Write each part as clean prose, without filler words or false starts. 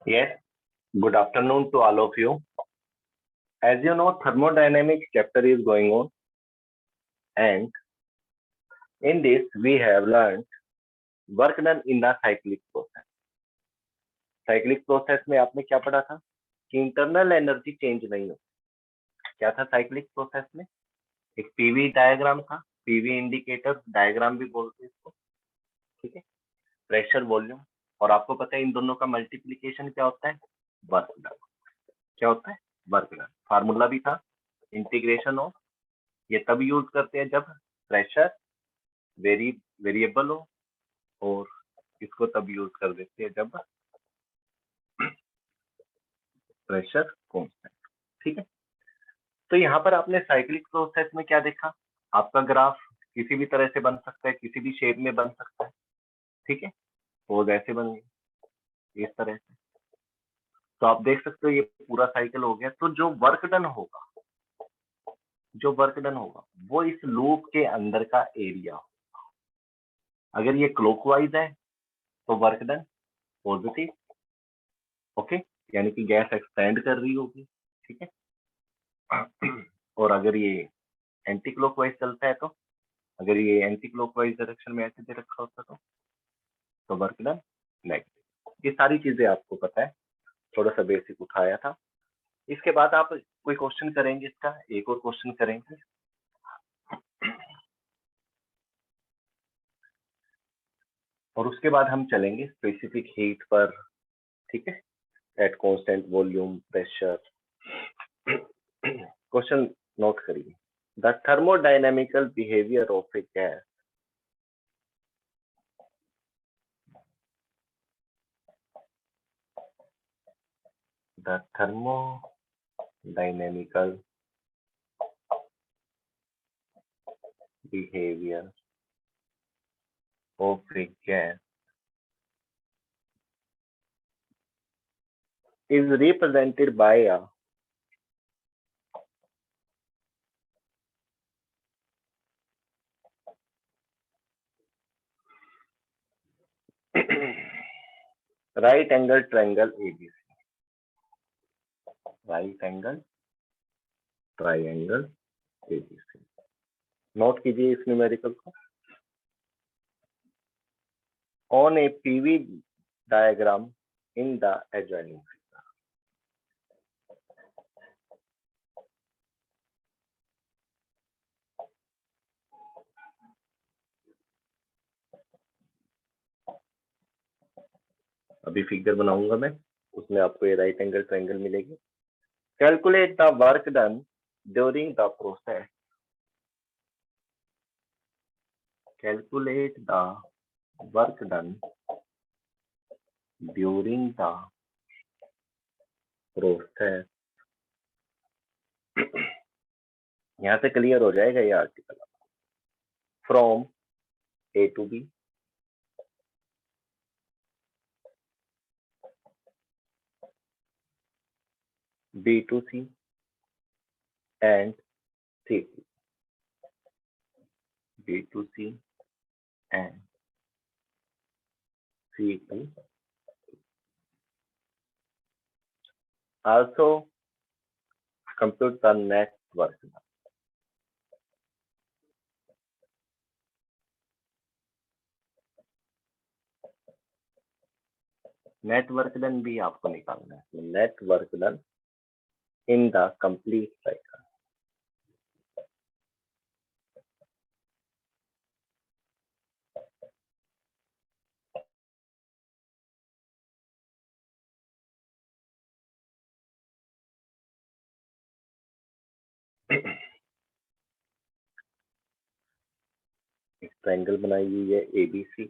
Yes, good afternoon to all of you. As you know, thermodynamics chapter is going on, and in this we have learned work done in the cyclic process. Cyclic process में आपने क्या पढ़ा था कि internal energy change नहीं होती। क्या था साइक्लिक प्रोसेस में? एक पीवी डायग्राम था, पीवी इंडिकेटर डायग्राम भी बोलते हैं इसको, ठीक है। प्रेशर, वॉल्यूम, और आपको पता है इन दोनों का मल्टीप्लीकेशन क्या होता है? Work done. क्या होता है? Work done. फार्मूला भी था, इंटीग्रेशन ऑफ, ये तब यूज करते हैं जब प्रेशर वेरिएबल हो, और इसको तब यूज कर देते हैं जब प्रेशर कांस्टेंट, ठीक है। तो यहाँ पर आपने साइक्लिक प्रोसेस में क्या देखा? आपका ग्राफ किसी भी तरह से बन सकता है, किसी भी शेप में बन सकता है, ठीक है। पोज ऐसे बन गई, इस तरह से, तो आप देख सकते हो ये पूरा साइकिल हो गया। तो जो वर्क डन होगा वो इस लूप के अंदर का एरिया होगा। अगर ये क्लॉकवाइज है तो वर्क डन पॉजिटिव, ओके, यानी कि गैस एक्सपेंड कर रही होगी, ठीक है। और अगर ये एंटी क्लॉकवाइज चलता है, तो अगर ये एंटी क्लॉकवाइज डायरेक्शन में ऐसे दे रखा होता तो वर्क डन नेगेटिव। ये सारी चीजें आपको पता है, थोड़ा सा बेसिक उठाया था। इसके बाद आप कोई क्वेश्चन करेंगे, इसका एक और क्वेश्चन करेंगे, और उसके बाद हम चलेंगे स्पेसिफिक हीट पर, ठीक है, at constant volume pressure. Question note करिए। The thermodynamical behaviour of a gas the thermodynamical behavior of a gas is represented by a right angle triangle ABC. Right angle triangle ABC. Note कीजिए इस numerical को। On a PV diagram in the adjoining figure. अभी figure बनाऊंगा मैं, उसमें आपको ये right angle triangle मिलेगी। Calculate the work done during the process. Calculate the work done during the process। यहाँ से क्लियर हो जाएगा ये article. From A to B, B to C and C to, B to C and C to. Also compute the net work done। Net work done भी आपको निकालना है। Net work done in the complete cycle. Triangle बनाई हुई है ABC.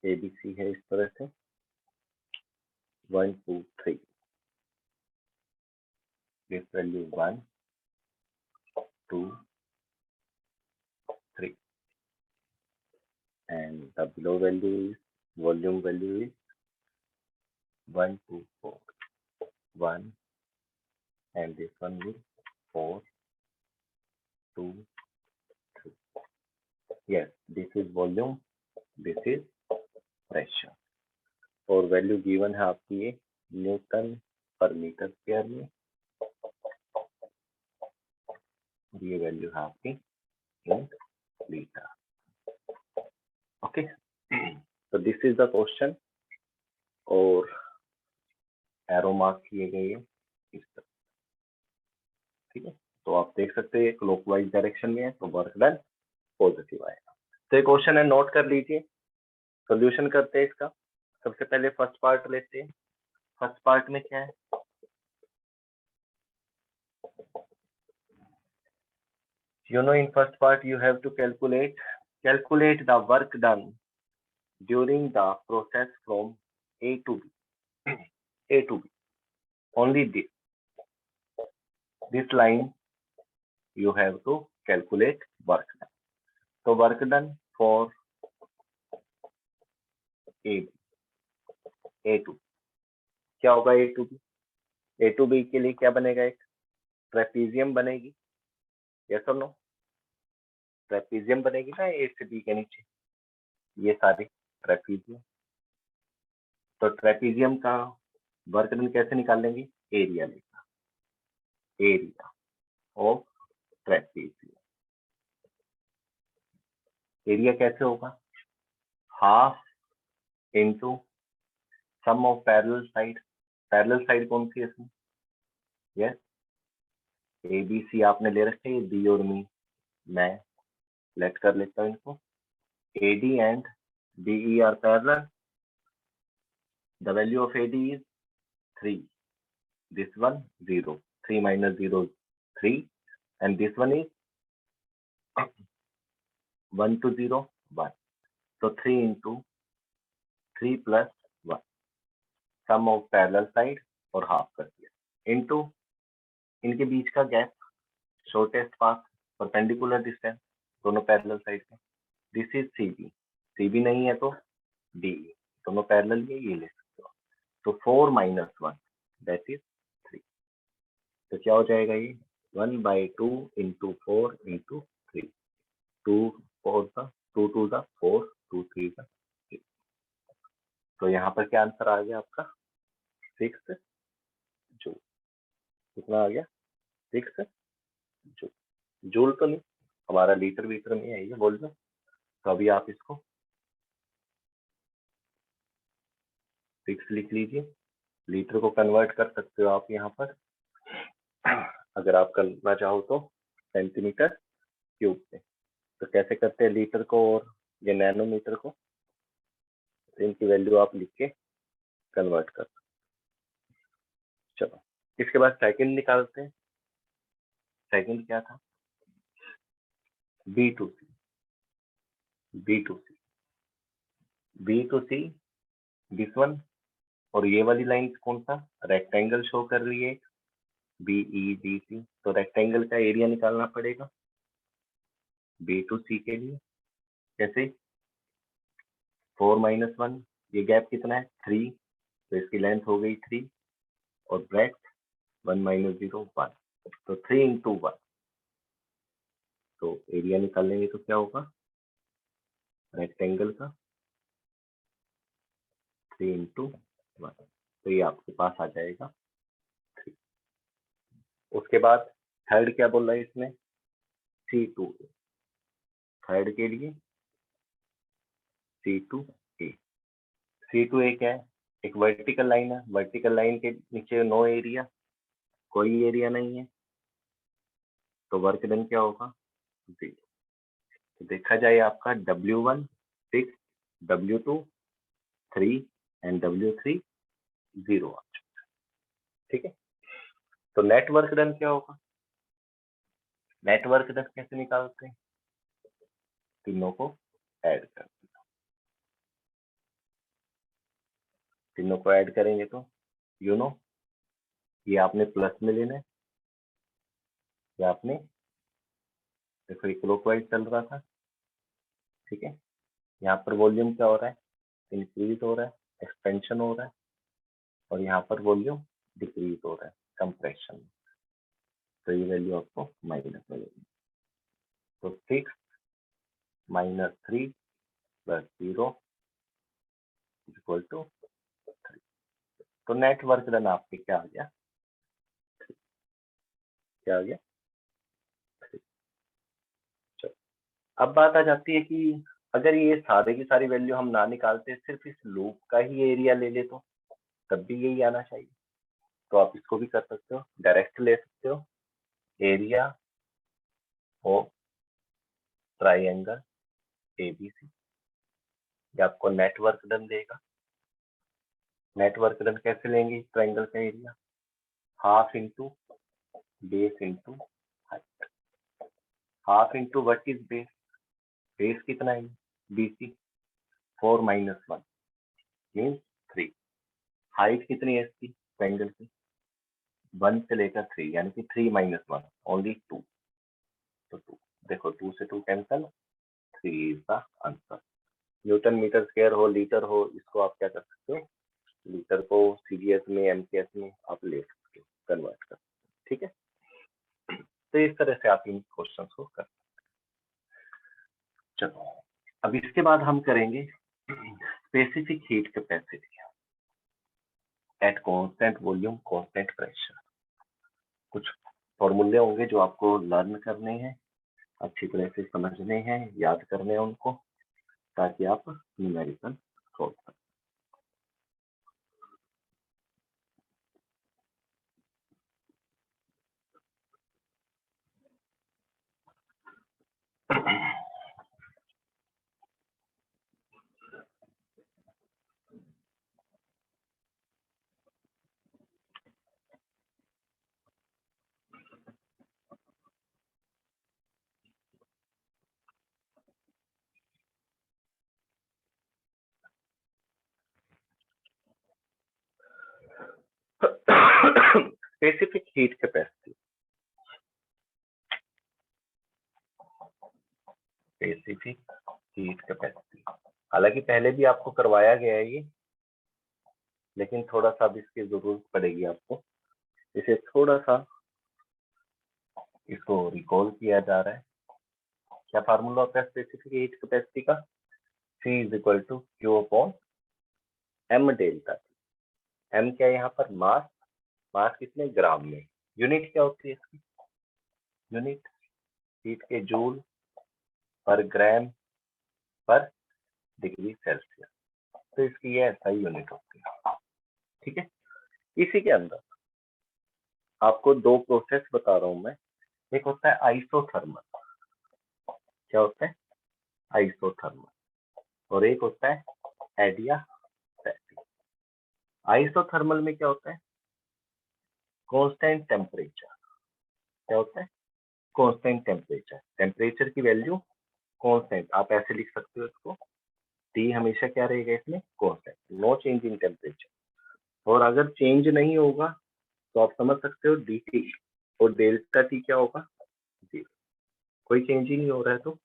ABC है इस तरह से 1 2 3, this value 1 2 3, and the below value is volume value is 1 2 4 1, and this one is 4, 2, 3. Yes, this is volume, this is pressure. और value given है आपकी ये न्यूटन पर मीटर स्क्वायर में, ये वैल्यू है आपकी इन लीटर. ओके, तो दिस इज द क्वेश्चन और एरो मार्क किए गए हैं इस तरह. ठीक है, तो आप देख सकते हैं क्लॉकवाइज डायरेक्शन में है तो वर्क डन पॉजिटिव आएगा. तो ये क्वेश्चन है, नोट कर लीजिए. सॉल्यूशन करते हैं इसका. सबसे पहले फर्स्ट पार्ट लेते हैं. फर्स्ट पार्ट में क्या है, you know, in first part you have to calculate the work done during the process from A to B. A to B. Only this line you have to calculate work done. So work done for A to B. क्या होगा A to B? A to B के लिए क्या बनेगा, एक trapezium बनेगी. Yes और no? Trapezium बनेगी ना A से B के नीचे, ये सारी ट्रेपीजियम. तो ट्रेपीजियम का वर्क डन कैसे निकाल लेंगे, एरिया लेगा, एरिया ऑफ ट्रेपीजियम. एरिया कैसे होगा, half into sum of parallel side. Parallel side कौन सी है इसमें, यस ए बी सी आपने ले रखे हैं, डी और मी मैं लेट कर लेता हूँ इनको. A D and D E R parallel. The value of A D is 3, this one 0, 3 minus 0 3, and this one is 1 to 0 1. So 3 into 3 plus 1, sum of parallel side और हाफ कर दिया, into इनके बीच का gap, shortest path, perpendicular distance दोनों parallel side के. This is C B. C B नहीं है तो डी, दोनों पैरेलल ये ले सकते हो. तो 4 minus 1 दैट इज 3. तो क्या हो जाएगा ये 1/2 into 4 into 3. 2 4 का 2 2 का 4, 2 3 का 6. तो यहाँ पर क्या आंसर आ गया आपका 6 जूल. कितना आ गया 6 जूल. जूल तो नहीं, हमारा लीटर वीटर में है ये बोल दो. तो अभी आप इसको 6 लिख लीजिए. लीटर को कन्वर्ट कर सकते हो आप यहाँ पर, अगर आप करना चाहो तो सेंटीमीटर क्यूब में. तो कैसे करते हैं लीटर को और ये नैनोमीटर को, तो इनकी वैल्यू आप लिख के कन्वर्ट कर. चलो इसके बाद सेकंड निकालते हैं. सेकंड क्या था, B to C. B to C, B to C this one. और ये वाली लाइन कौन सा, रेक्टेंगल शो कर रही है बी ई डी सी. तो रेक्टेंगल का एरिया निकालना पड़ेगा बी टू सी के लिए. कैसे 4 minus 1, ये गैप कितना है 3, तो इसकी लेंथ हो गई 3 और ब्रेथ 1 minus 0 1. तो 3 into 1. तो एरिया निकाल लेंगे तो क्या होगा रेक्टेंगल का 3 into 1. तो ये आपके पास आ जाएगा 3. उसके बाद थर्ड क्या बोल रहा है इसमें, C2. थर्ड के लिए C2A. C2A क्या है, एक वर्टिकल लाइन है. वर्टिकल लाइन के नीचे नो एरिया, कोई एरिया नहीं है, तो वर्क डन क्या होगा 0. तो देखा जाए आपका W1 6, W2 3 एंड W3 0 आ चुका है. ठीक है, तो नेट वर्क डन क्या होगा, नेट वर्क डन कैसे निकालते हैं, तीनों को ऐड कर दिया. तीनों को ऐड करेंगे तो यू नो ये आपने प्लस में लेना है, ये आपने देखो ये क्लॉकवाइज चल रहा था. ठीक है, यहाँ पर वॉल्यूम क्या हो रहा है, इंक्रीज हो रहा है, एक्सपेंशन हो रहा है, और यहाँ पर वॉल्यूम डिक्रीज हो रहा है, कंप्रेशन. तो ये वैल्यू आपको माइनस मिलेगी। तो 6 माइनस 3 प्लस 0 इक्वल टू 3। तो नेट वर्क डन आपके क्या आ गया, क्या आ गया 3। चलो अब बात आ जाती है कि अगर ये सारे की सारी वैल्यू हम ना निकालते, सिर्फ इस लूप का ही एरिया ले ले तो तब भी यही आना चाहिए। तो आप इसको भी कर सकते हो, डायरेक्ट ले सकते हो, एरिया ऑफ ट्राइंगल एबीसी, ये आपको नेटवर्क डन देगा। नेटवर्क डन कैसे लेंगे ट्राइंगल का area, half into base into height. Half into what is base, base कितना है बीसी, 4 माइनस 1 मीन्स 3। हाइट कितनी है इसकी ट्राइंगल की, 1 से लेकर 3 यानी कि 3 माइनस 1 ओनली 2। तो 2 देखो, 2 से 2 cancel, 3 is the answer. Newton meter square हो लीटर हो, इसको आप क्या कर सकते हो, लीटर को सीडीएस में एमकेएस में आप ले सकते हो, कन्वर्ट कर सकते हो। ठीक है, तो इस तरह से आप इन क्वेश्चंस को कर सकते हो। चलो अब इसके बाद हम करेंगे specific heat capacity at constant volume constant pressure. कुछ फॉर्मूले होंगे जो आपको लर्न करने हैं, अच्छी तरह से समझने हैं, याद करने हैं उनको, ताकि आप न्यूमेरिकल सोल्व कर specific heat capacity, specific heat capacity, हालांकि पहले भी आपको करवाया गया है ये, लेकिन थोड़ा सा अब इसकी जरूरत पड़ेगी आपको, इसे थोड़ा सा इसको रिकॉल किया जा रहा है। क्या फार्मूला होता है स्पेसिफिक हीट कैपेसिटी का, C is equal to Q upon M delta T. M क्या है यहाँ पर, मास, मास कितने ग्राम में, यूनिट क्या होती है इसकी, यूनिट हीट के जूल पर ग्राम पर डिग्री सेल्सियस, तो इसकी ये SI यूनिट होती है। ठीक है, इसी के अंदर आपको दो प्रोसेस बता रहा हूं मैं, एक होता है आइसोथर्मल, क्या होता है आइसोथर्मल, और एक होता है एडियाबैटिक। आइसोथर्मल में क्या होता है, कांस्टेंट टेम्परेचर, क्या होता है कांस्टेंट टेम्परेचर, टेम्परेचर की वैल्यू कांस्टेंट, आप ऐसे लिख सकते हो इसको, T हमेशा क्या रहेगा इसमें constant, no change in temperature, और अगर चेंज नहीं होगा तो आप समझ सकते हो dt, और डेल्टा टी क्या होगा 0, कोई चेंज ही नहीं हो रहा है तो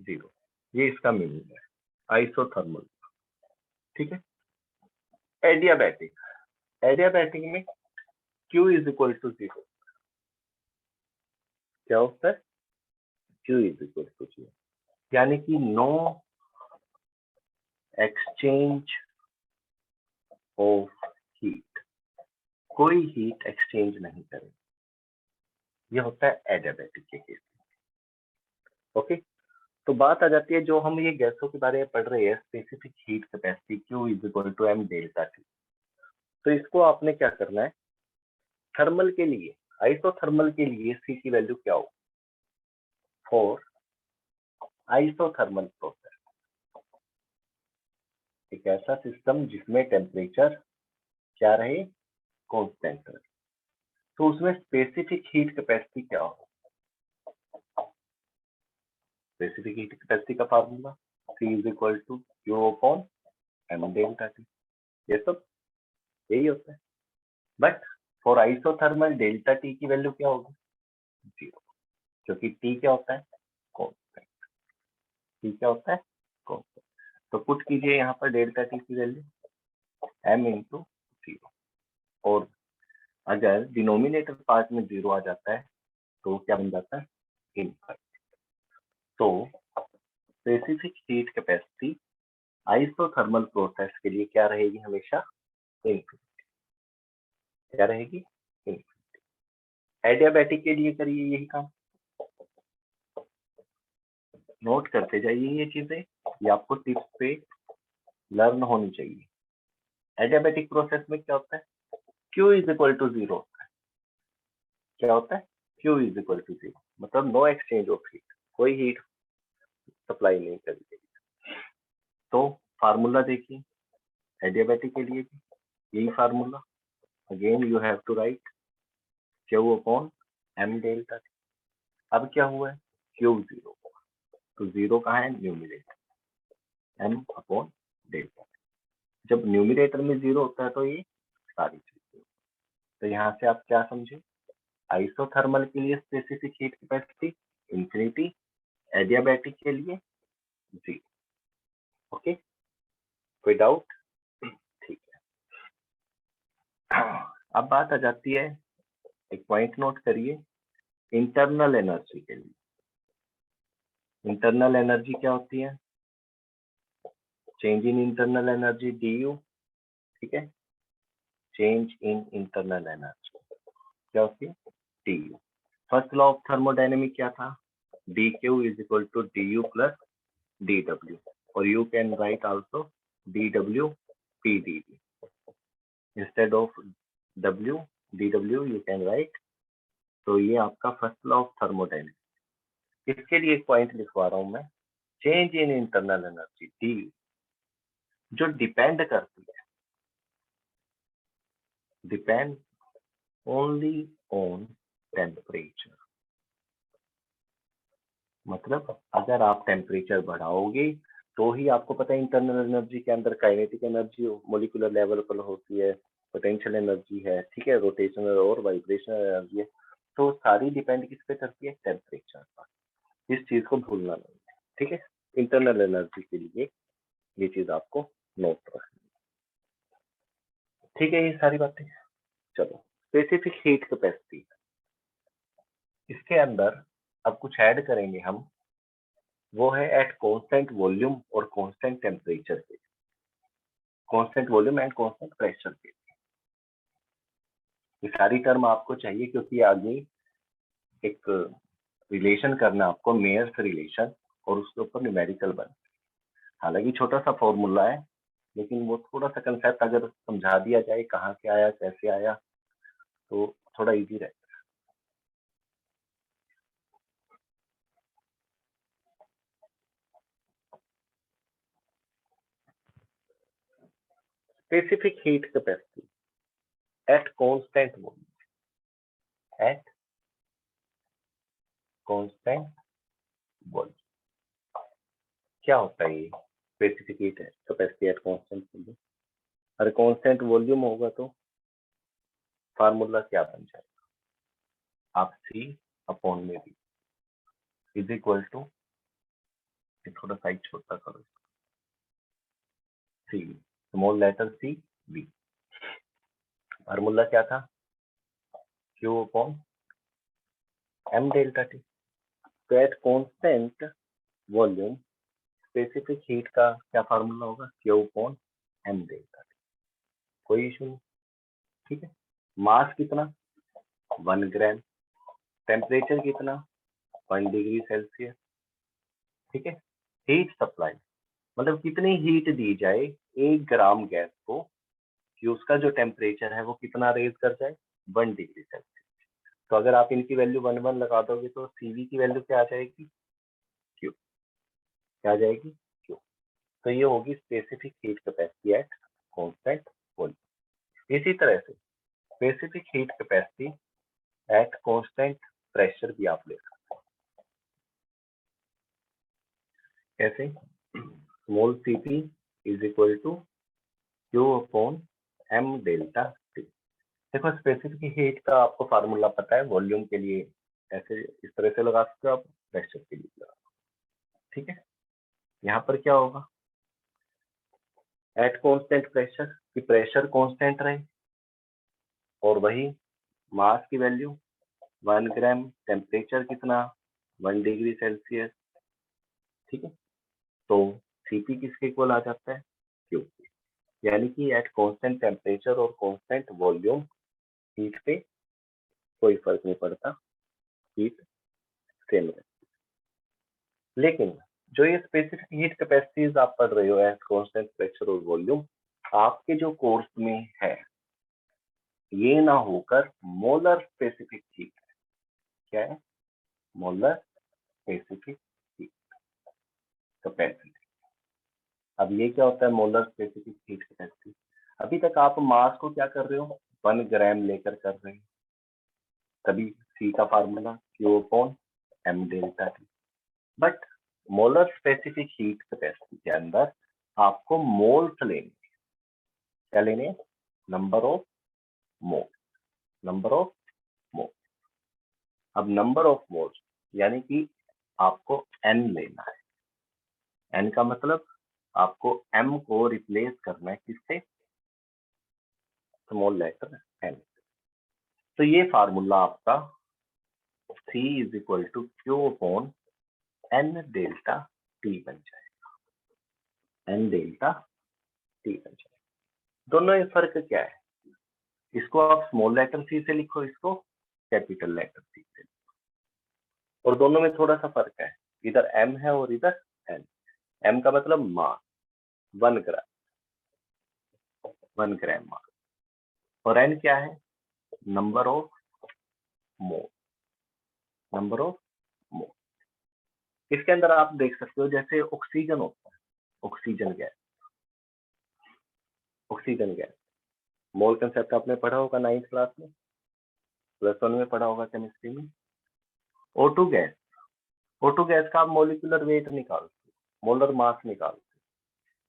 0, ये इसका मीनिंग है आइसोथर्मल। ठीक है, एडियाबैटिक, एडियाबैटिक में Q इज इक्वल टू 0, क्या होता है Q इज इक्वल टू 0, यानी कि नो एक्सचेंज ऑफ हीट, कोई हीट एक्सचेंज नहीं करेगा, ये होता है एडियाबैटिक के केस में। ओके, तो बात आ जाती है जो हम ये गैसों के बारे में पढ़ रहे हैं, specific heat capacity Q is equal to M delta T। तो इसको आपने क्या करना है, थर्मल के लिए, आइसोथर्मल के लिए C की वैल्यू क्या हो, फॉर आइसोथर्मल प्रोसेस, एक ऐसा सिस्टम जिसमें टेम्परेचर क्या रहे कांस्टेंट रहे, तो उसमें स्पेसिफिक हीट कैपेसिटी क्या हो, स्पेसिफिक हीट कैपेसिटी का formula C is equal to Q upon M delta T, ये सब यही होता है, but for isothermal delta T की वैल्यू क्या होगी 0, क्योंकि T क्या होता है कांस्टेंट, T क्या होता है कांस्टेंट। तो पुट कीजिए यहाँ पर डेल्टा T की वैल्यू M इंटू 0, और अगर डिनोमिनेटर पार्ट में 0 आ जाता है तो क्या बन जाता है, इनफाइनाइट। तो specific heat capacity isothermal process के लिए क्या रहेगी, हमेशा इनफिनिटी। क्या रहेगी, इनफिनिटी। एडियाबैटिक के लिए करिए यही काम, नोट करते जाइए ये चीजें, ये आपको टिप्स पे लर्न होनी चाहिए। एडियाबैटिक प्रोसेस में क्या होता है, Q इज इक्वल टू 0 होता है। क्या होता है, Q इज इक्वल टू 0, मतलब नो एक्सचेंज ऑफ हीट, कोई हीट सप्लाई नहीं करी गई। तो फार्मूला देखिए एडियाबैटिक के लिए भी यही formula, again you have to write Q upon M delta T। अब क्या हुआ है, Q 0, तो 0 कहाँ है, न्यूमिनेटर, M अपॉन डेल्टा। जब न्यूमिनेटर में 0 होता है तो ये सारी चीजें, तो यहाँ से आप क्या समझे, आइसोथर्मल के लिए specific heat capacity infinity, adiabatic के लिए 0। ओके, कोई डाउट, ठीक है। अब बात आ जाती है, एक पॉइंट नोट करिए, इंटरनल एनर्जी के लिए। इंटरनल एनर्जी क्या होती है, change in internal energy du, ठीक है, चेंज इन इंटरनल एनर्जी क्या होती है, du। First law of thermodynamic क्या था, dq is equal to du plus dw, और you can write also dw pdv, instead of w dw you can write. तो ये आपका फर्स्ट लॉ ऑफ थर्मोडायनेमिक। इसके लिए एक पॉइंट लिखवा रहा हूं मैं, change in internal energy du, जो डिपेंड करती है, डिपेंड ओनली ऑन टेम्परेचर। मतलब अगर आप टेम्परेचर बढ़ाओगे तो ही, आपको पता है इंटरनल एनर्जी के अंदर काइनेटिक एनर्जी मोलिकुलर लेवल पर होती है, पोटेंशियल एनर्जी है, ठीक है, रोटेशनल और वाइब्रेशनल एनर्जी है, तो सारी डिपेंड किस पे करती है, टेम्परेचर पर। इस चीज को भूलना नहीं है, ठीक है। इंटरनल एनर्जी के लिए ये चीज आपको नोट रखनी है, ठीक है, ये सारी बातें। चलो, स्पेसिफिक हीट कैपेसिटी, इसके अंदर अब कुछ ऐड करेंगे हम, वो है एट कांस्टेंट वॉल्यूम और कांस्टेंट टेम्परेचर पे, constant volume and constant pressure पे। ये सारी टर्म आपको चाहिए क्योंकि आगे एक रिलेशन करना आपको, मेयर्स रिलेशन, और उसके ऊपर न्यूमेरिकल बन। हालांकि छोटा सा फॉर्मूला है, लेकिन वो थोड़ा सा कंसेप्ट अगर समझा दिया जाए कहाँ से आया कैसे आया तो थोड़ा इजी रहेगा। Specific heat capacity at constant volume, at constant volume, क्या होता है ये specific heat capacity at constant volume. अरे कांस्टेंट वॉल्यूम होगा तो फार्मूला क्या बन जाएगा, आप C अपॉन में V इज इक्वल टू, थोड़ा साइज छोटा करो, C, small letter C V। Formula क्या था, Q upon M delta T। तो at constant volume specific heat का क्या फार्मूला होगा, Q upon M delta T। कोई इशू नहीं, ठीक है। मास कितना, 1 ग्राम, टेम्परेचर कितना, 1 डिग्री सेल्सियस, ठीक है। हीट सप्लाई, मतलब कितनी हीट दी जाए 1 ग्राम गैस को कि उसका जो टेम्परेचर है वो कितना रेज कर जाए, 1 डिग्री सेल्सियस। तो अगर आप इनकी वैल्यू 1 लगा दोगे तो CV की वैल्यू क्या आ जाएगी, Q, क्या आ जाएगी, Q। तो ये होगी specific heat capacity at constant volume. इसी तरह से specific heat capacity at constant pressure भी आप ले सकते हैं। कैसे, small Cp is equal to Q upon M delta T। देखो स्पेसिफिक हीट का आपको फार्मूला पता है, वॉल्यूम के लिए ऐसे इस तरह से लगा सकते हो आप, प्रेशर के लिए लगा, ठीक है। यहाँ पर क्या होगा, एट कांस्टेंट प्रेशर, कि प्रेशर कांस्टेंट रहे और वही मास की वैल्यू 1 ग्राम, टेम्परेचर कितना 1 डिग्री सेल्सियस, ठीक है। तो Cp किसके इक्वल आ जाता है, Q, यानी कि एट कांस्टेंट टेम्परेचर और कांस्टेंट वॉल्यूम हीट पे कोई फर्क नहीं पड़ता, हीट सेम है। लेकिन जो ये स्पेसिफिक हीट कैपेसिटीज आप पढ़ रहे हो एट कांस्टेंट प्रेशर और वॉल्यूम, आपके जो कोर्स में है ये ना होकर मोलर स्पेसिफिक हीट, क्या है, मोलर स्पेसिफिक हीट कैपेसिटी। अब ये क्या होता है मोलर स्पेसिफिक हीट कैपेसिटी? अभी तक आप मास को क्या कर रहे हो, 1 ग्राम लेकर कर रहे हो, तभी सी का formula Q/m delta T. But molar specific heat capacity के अंदर आपको मोल्स लेने, क्या लेने, number of mole, number of mole. अब नंबर ऑफ मोल्स यानी कि आपको n लेना है, n का मतलब आपको m को रिप्लेस करना है किससे, स्मॉल लेटर n। तो ये फार्मूला आपका C is equal to Q/n delta T बन जाएगा, n डेल्टा T बन जाएगा। दोनों में फर्क क्या है, इसको आप स्मॉल लेटर C से लिखो, इसको कैपिटल लेटर C से लिखो, और दोनों में थोड़ा सा फर्क है, इधर m है और इधर n। m का मतलब मास, 1 ग्राम, 1 ग्राम मास, और n क्या है, number of mole, number of mole. इसके अंदर आप देख सकते हो जैसे ऑक्सीजन होता है, ऑक्सीजन गैस, ऑक्सीजन गैस, मोल कंसेप्ट आपने पढ़ा होगा 9th क्लास में, +1 में पढ़ा होगा केमिस्ट्री में। O2 गैस, O2 गैस का आप मोलिकुलर वेट निकालते, मोलर मास निकालते,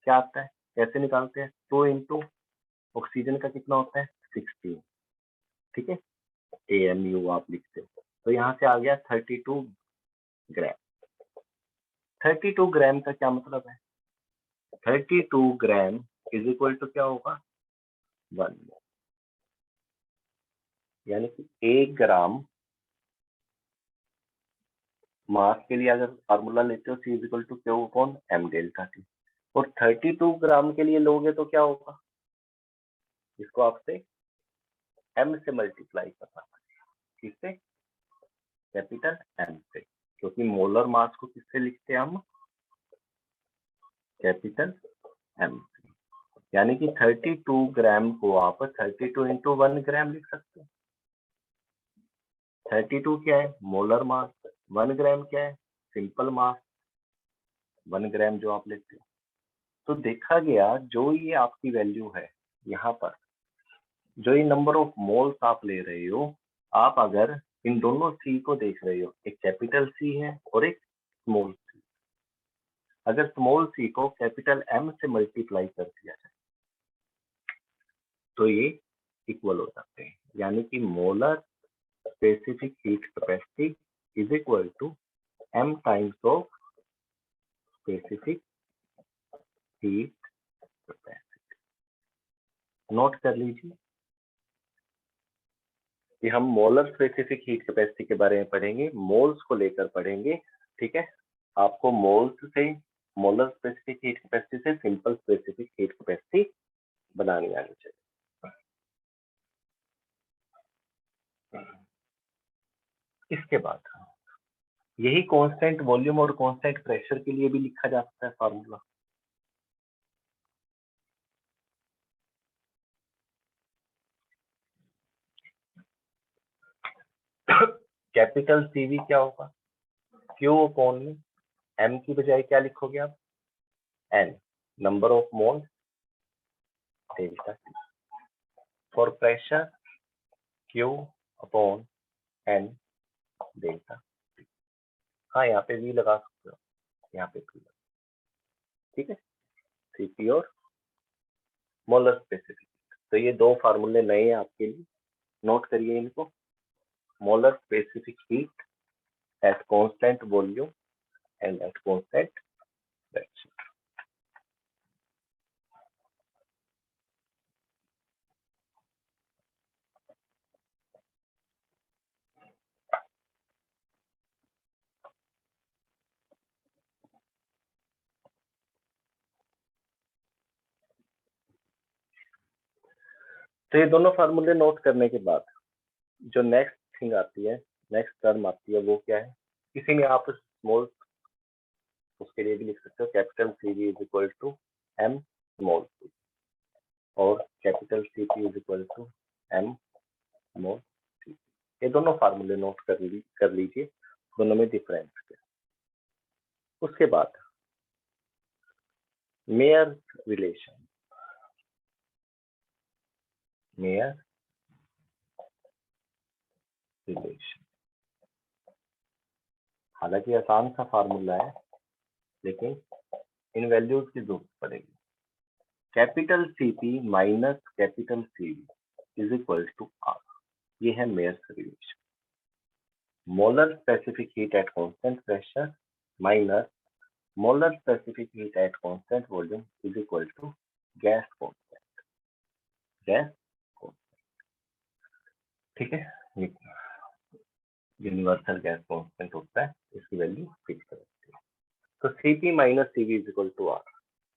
क्या आता है, कैसे निकालते हैं, 2 इंटू ऑक्सीजन का कितना होता है 16, ठीक है, AMU आप लिखते हो, तो यहाँ से आ गया 32 ग्राम। 32 ग्राम का क्या मतलब है, 32 ग्राम इज इक्वल टू क्या होगा 1 मोल, यानी कि 1 ग्राम मास के लिए अगर फार्मूला लेते हो C is equal to Q/m delta T, और 32 ग्राम के लिए लोगे तो क्या होगा, इसको आपसे m से मल्टीप्लाई करना पड़ेगा, किससे, कैपिटल M से, क्योंकि मोलर मास को किससे लिखते हैं हम, कैपिटल M से। यानी कि 32 ग्राम को आप 32 इंटू 1 ग्राम लिख सकते हो। 32 क्या है, मोलर मास, 1 ग्राम क्या है, सिंपल मास, 1 ग्राम जो आप लेते हो। तो देखा गया जो ये आपकी वैल्यू है यहाँ पर, जो ये नंबर ऑफ मोल्स आप ले रहे हो, आप अगर इन दोनों C को देख रहे हो, एक कैपिटल C है और एक स्मॉल c, अगर स्मॉल c को कैपिटल M से मल्टीप्लाई कर दिया जाए तो ये इक्वल हो जाते हैं, यानी कि molar specific heat capacity is equal to m times of specific heat capacity. Note कर लीजिए कि हम मोलर स्पेसिफिक हीट कैपेसिटी के बारे में पढ़ेंगे, मोल्स को लेकर पढ़ेंगे, ठीक है। आपको मोल्स से, मोलर स्पेसिफिक हीट कैपेसिटी से सिंपल स्पेसिफिक हीट कैपेसिटी बनानी आनी चाहिए। इसके बाद यही कांस्टेंट वॉल्यूम और कांस्टेंट प्रेशर के लिए भी लिखा जा सकता है फार्मूला। कैपिटल सीवी क्या होगा, Q/m, m की बजाय क्या लिखोगे आप, n, number of mole delta T, for pressure Q/n delta T। हाँ, यहाँ पे V लगा सकते हो, यहाँ पे P, ठीक है, Cp और मोलर स्पेसिफिक। तो ये दो फार्मूले नए हैं आपके लिए, नोट करिए इनको, molar specific heat at constant volume and eight constant pressure. तो ये दोनों फार्मूले नोट करने के बाद जो नेक्स्ट थिंग आती है, नेक्स्ट टर्म आती है, वो क्या है? किसी में आप स्मॉल, उसके लिए भी लिख सकते हो capital CV is equal to M small c, और capital CP is equal to M small c। ये दोनों फार्मूले नोट कर लीजिए, दोनों में डिफरेंस है। उसके बाद मेयर रिलेशन, मेयर रिलेशन, हालांकि आसान सा फार्मूला है, लेकिन इन वैल्यूज की जरूरत पड़ेगी। Capital CP minus capital CV is equal to R, ये है Mayer relation. Molar specific heat at constant pressure minus molar specific heat at constant volume is equal to gas constant, gas constant. ठीक है, universal gas constant होता है, इसकी value fix करते हैं। तो CP minus CV is equal to R,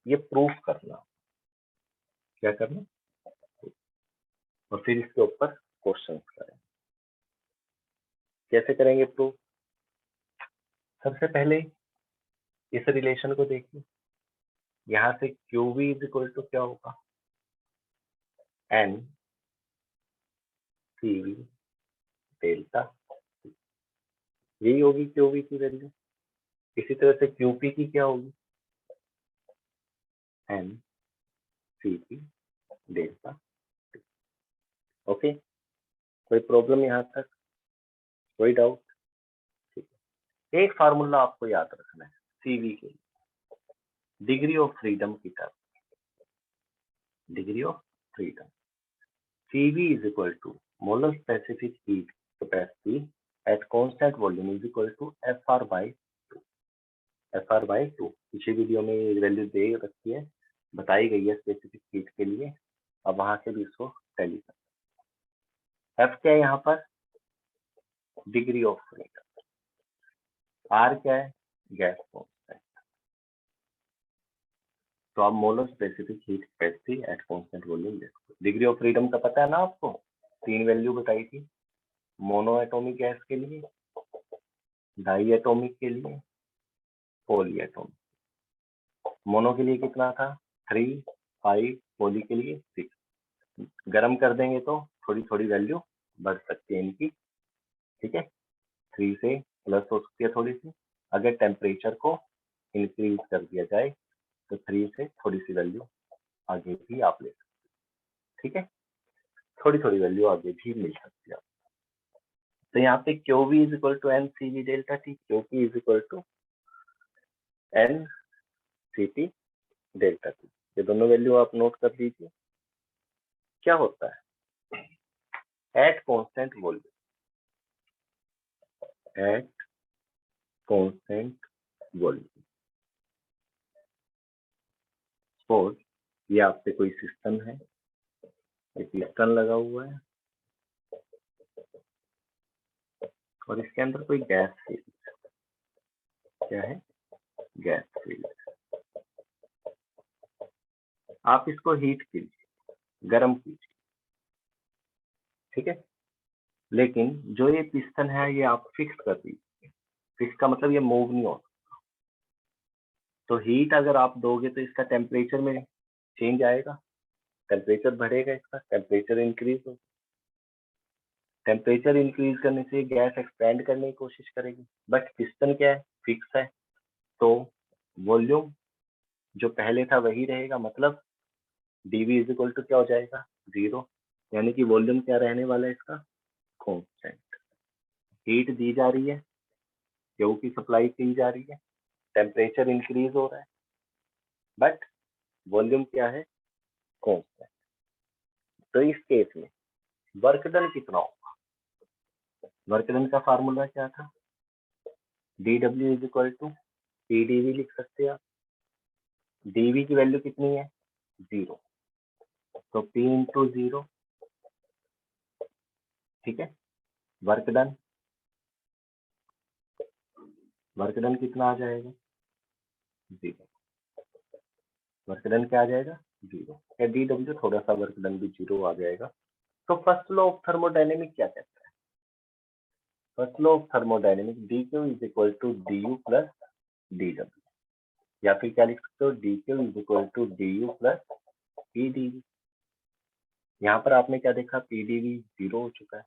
ये proof करना, क्या करना, और फिर इसके ऊपर क्वेश्चन करें। कैसे करेंगे प्रूफ? सबसे पहले इस रिलेशन को देखिए, यहां से QV इज इक्वल टू क्या होगा, N CV डेल्टा, यही होगी QV की वैल्यू। इसी तरह से QP की क्या होगी, N CP डेल्टा। ओके, कोई प्रॉब्लम यहाँ तक, कोई डाउट? ठीक है, एक फार्मूला आपको याद रखना है CV के लिए, डिग्री ऑफ फ्रीडम की term, degree of freedom. CV is equal to molar specific heat capacity at constant volume is equal to FR by 2, FR by 2। पिछले वीडियो में ये वैल्यू दे रखी है, बताई गई है स्पेसिफिक हीट के लिए, अब वहां से भी इसको टैली करना। F क्या है यहाँ पर, डिग्री ऑफ फ्रीडम, R क्या है, गैस कांस्टेंट। तो आप molar specific heat capacity at constant volume देखो। डिग्री ऑफ फ्रीडम का पता है ना आपको, 3 वैल्यू बताई थी, मोनो एटॉमिक गैस के लिए, डाई एटॉमिक के लिए, पॉली एटॉमिक। मोनो के लिए कितना था, 3, 5, पॉली के लिए 6। गर्म कर देंगे तो थोड़ी थोड़ी वैल्यू बढ़ सकती है इनकी, ठीक है, 3 से प्लस हो सकती है थोड़ी सी। अगर टेम्परेचर को इंक्रीज कर दिया जाए तो 3 से थोड़ी सी वैल्यू आगे भी आप ले सकते हैं, ठीक है, थोड़ी थोड़ी वैल्यू आगे भी मिल सकती है। तो यहाँ पे QV is equal to N CV delta T, QP is equal to N CP delta T, ये दोनों वैल्यू आप नोट कर लीजिए। क्या होता है, at constant volume, at constant volume, suppose ये आपसे कोई सिस्टम है, एक पिस्टन लगा हुआ है और इसके अंदर कोई गैस फील्ड, क्या है, गैस फील्ड। आप इसको हीट कीजिए, गर्म कीजिए, ठीक है, लेकिन जो ये पिस्टन है ये आप फिक्स कर दीजिए। फिक्स का मतलब ये मूव नहीं हो सकता। तो हीट अगर आप दोगे तो इसका टेम्परेचर में चेंज आएगा, टेम्परेचर बढ़ेगा, इसका टेम्परेचर इंक्रीज होगा। टेम्परेचर इंक्रीज करने से गैस एक्सपेंड करने की कोशिश करेगी, बट पिस्टन क्या है, फिक्स है, तो वॉल्यूम जो पहले था वही रहेगा, मतलब dV इज इक्वल टू क्या हो जाएगा, 0, यानी कि वॉल्यूम क्या रहने वाला है इसका, कांस्टेंट। हीट दी जा रही है, फ्यूल की सप्लाई की जा रही है, टेम्परेचर इंक्रीज हो रहा है, बट वॉल्यूम क्या है, कांस्टेंट। तो इस केस में वर्क डन कितना होगा, वर्क डन का फार्मूला क्या था, dW is equal to PdV लिख सकते हैं आप। dV की वैल्यू कितनी है, 0, तो P इंटू 0, ठीक है। वर्क डन, वर्क डन कितना आ जाएगा, 0, वर्क डन क्या आ जाएगा, 0। या dW थोड़ा सा वर्क डन भी 0 आ जाएगा, तो फर्स्ट लॉ ऑफ थर्मोडायनेमिक क्या कहता है? First law of thermodynamic dq is equal to du plus dw, या फिर क्या लिख सकते हो, dq is equal to du plus pdv। यहाँ पर आपने क्या देखा, pdv 0 हो चुका है,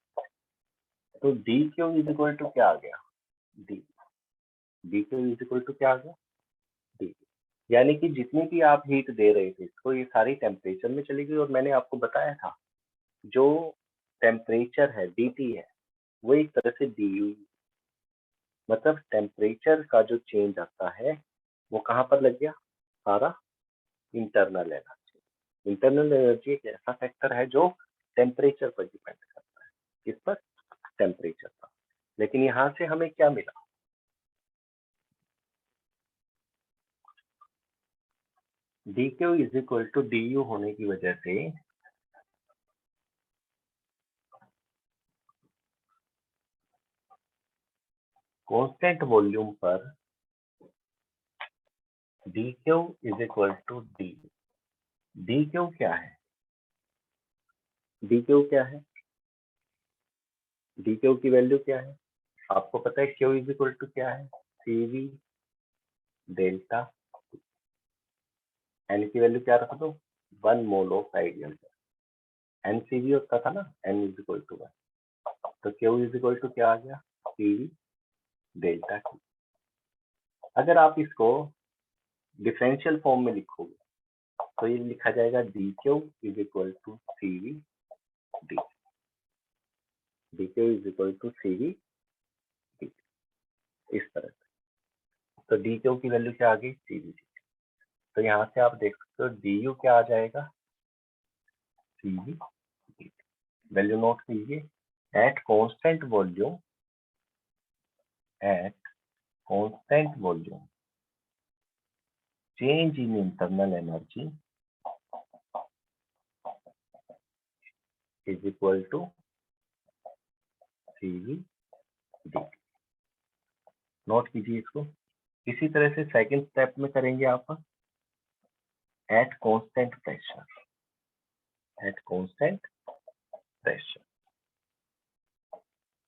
तो dq इज इक्वल टू क्या आ गया, dq इज इक्वल टू क्या आ गया, d। यानी कि जितनी भी आप हीट दे रहे थे इसको, ये सारी टेम्परेचर में चली गई। और मैंने आपको बताया था जो टेम्परेचर है dt है वो एक तरह से du, मतलब टेम्परेचर का जो चेंज आता है वो कहाँ पर लग गया, सारा इंटरनल एनर्जी। इंटरनल एनर्जी एक ऐसा फैक्टर है जो टेम्परेचर पर डिपेंड करता है, किस पर, टेम्परेचर पर। लेकिन यहाँ से हमें क्या मिला, dq is equal to du होने की वजह से कांस्टेंट वॉल्यूम पर dq is equal to d। dq क्या है, dq क्या है, dq की वैल्यू क्या है, आपको पता है q इज इक्वल टू क्या है, cv डेल्टा, n की वैल्यू क्या रख दो, 1 mole of ideal gas. NCV होता था ना, n इज इक्वल टू 1, तो q इज इक्वल टू क्या आ गया, cv डेल्टा t। अगर आप इसको डिफरेंशियल फॉर्म में लिखोगे तो ये लिखा जाएगा dq is equal to cv dt, dq is equal to cv dt, इस तरह से। तो dq की वैल्यू क्या आ गई, cv dt। तो यहाँ से आप देख सकते हो du क्या आ जाएगा, cv dt। वैल्यू नोट कीजिए, eight constant volume, at constant volume change in internal energy is equal to cv dt। Note कीजिए इसको। इसी तरह से सेकंड स्टेप में करेंगे आप, eight constant pressure, eight constant pressure.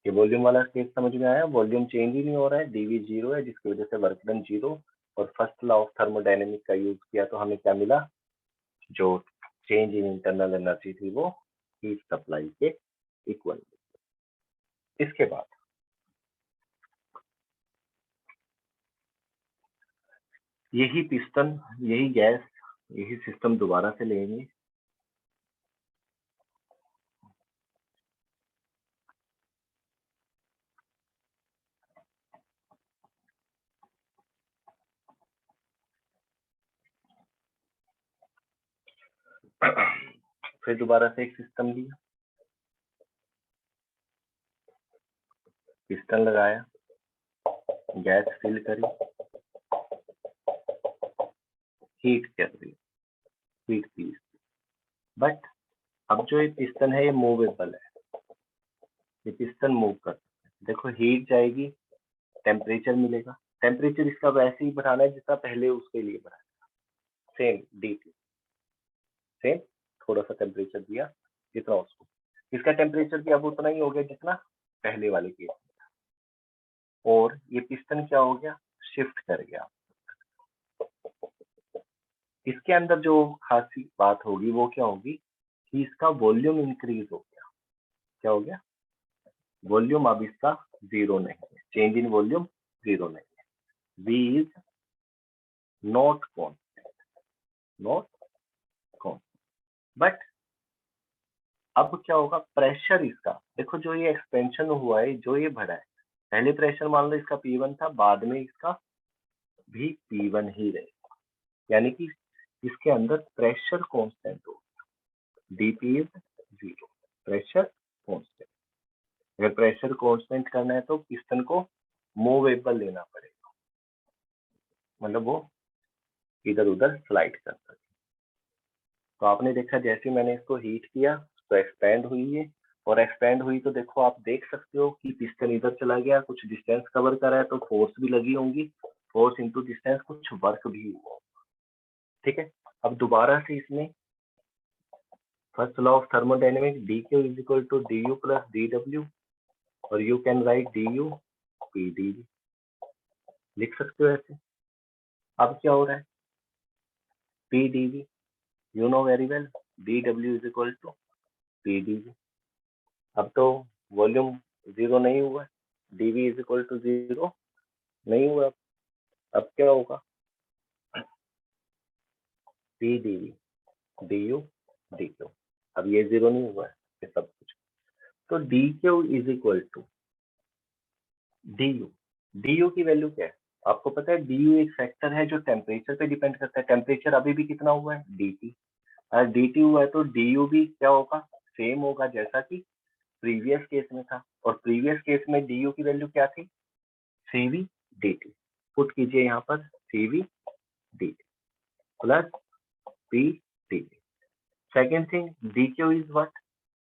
ये वॉल्यूम वाला केस समझ में आया, वॉल्यूम चेंज ही नहीं हो रहा है, dv 0 है जिसकी वजह से वर्क डन 0। और फर्स्ट लॉ ऑफ थर्मोडायनेमिक का यूज किया तो हमें क्या मिला, जो चेंज इन इंटरनल एनर्जी थी वो हीट सप्लाई के इक्वल। इसके बाद यही पिस्टन, यही गैस, यही सिस्टम दोबारा से लेंगे। फिर दोबारा से एक सिस्टम लिया, पिस्टन लगाया, गैस फिल करी, हीट कर दी, हीट पीस। बट अब जो ये पिस्टन है ये मूवेबल है, ये पिस्टन मूव कर सकता है। देखो हीट जाएगी, टेम्परेचर मिलेगा, टेम्परेचर इसका वैसे ही बढ़ाना है जितना पहले उसके लिए बढ़ाया, सेम dt, सेम थोड़ा सा टेम्परेचर दिया जितना उसको, इसका टेम्परेचर भी अब उतना ही हो गया जितना पहले वाले केस में। और ये पिस्टन क्या हो गया, शिफ्ट कर गया। इसके अंदर जो खासी बात होगी वो क्या होगी कि इसका वॉल्यूम इंक्रीज हो गया। क्या हो गया, वॉल्यूम अब इसका 0 नहीं है, चेंज इन वॉल्यूम 0 नहीं है, v is not constant, not constant. But अब क्या होगा, प्रेशर इसका देखो, जो ये एक्सपेंशन हुआ है, जो ये बढ़ा है, पहले प्रेशर मान लो इसका P1 था, बाद में इसका भी P1 ही रहेगा, यानी कि इसके अंदर प्रेशर कांस्टेंट होगा, dP इज 0, प्रेशर कांस्टेंट। अगर प्रेशर कांस्टेंट करना है तो पिस्टन को मूवेबल लेना पड़ेगा, मतलब वो इधर उधर स्लाइड कर सके। तो आपने देखा जैसे मैंने इसको हीट किया तो एक्सपेंड हुई है, और एक्सपेंड हुई तो देखो आप देख सकते हो कि पिस्टन इधर चला गया, कुछ डिस्टेंस कवर कर रहा है तो फोर्स भी लगी होंगी, फोर्स इनटू डिस्टेंस, कुछ वर्क भी हुआ। ठीक है, अब दोबारा से इसमें first law of thermodynamics, dq is equal to du plus dw, और you can write du pdv, लिख सकते हो ऐसे। अब क्या हो रहा है, pdv you know very well, dw is equal to pdv। अब तो वॉल्यूम जीरो नहीं हुआ, dv is equal to zero नहीं हुआ। अब क्या होगा, pdv du dq, अब ये जीरो नहीं हुआ है, ये सब कुछ। तो dq is equal to du, du की वैल्यू क्या है आपको पता है, du एक फैक्टर है जो टेम्परेचर पे डिपेंड करता है। टेम्परेचर अभी भी कितना हुआ है, dt। अगर dt हुआ है तो du भी क्या होगा, सेम होगा जैसा कि प्रीवियस केस में था। और प्रीवियस केस में du की वैल्यू क्या थी, cv dt। पुट कीजिए यहाँ पर cv dt plus p dt। Second thing, dq is what,